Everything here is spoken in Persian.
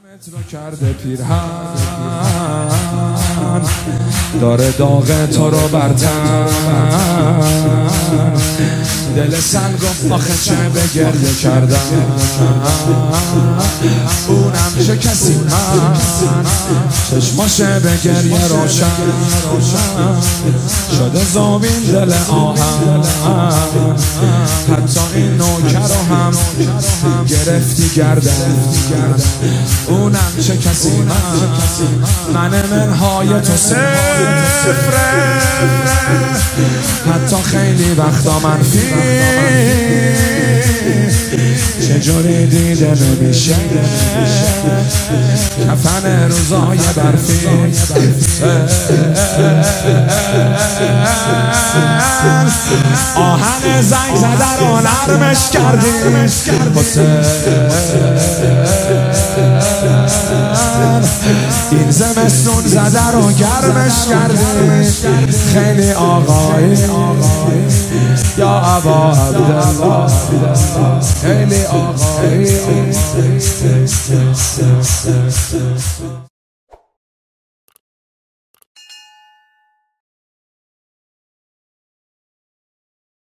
رو کرده پیرهن داره داغ تو رو برتن دل سن گفت آخه چه به گریه کردن اونم چه کسی من چشماشه به گریه روشن شده زابین دل آهن حتی این نوکر رو هم گرفتی گردن اونم چه کسی من منهای تو صفره حتی خیلی وقتا منفی چجوری دیده نمیشه کفن روزای برفی آهن زنگ زده رو نرمش کردی این زمستون زده رو گرمش کردی خیلی آقایی یا ابا عبدالله خیلی آقایی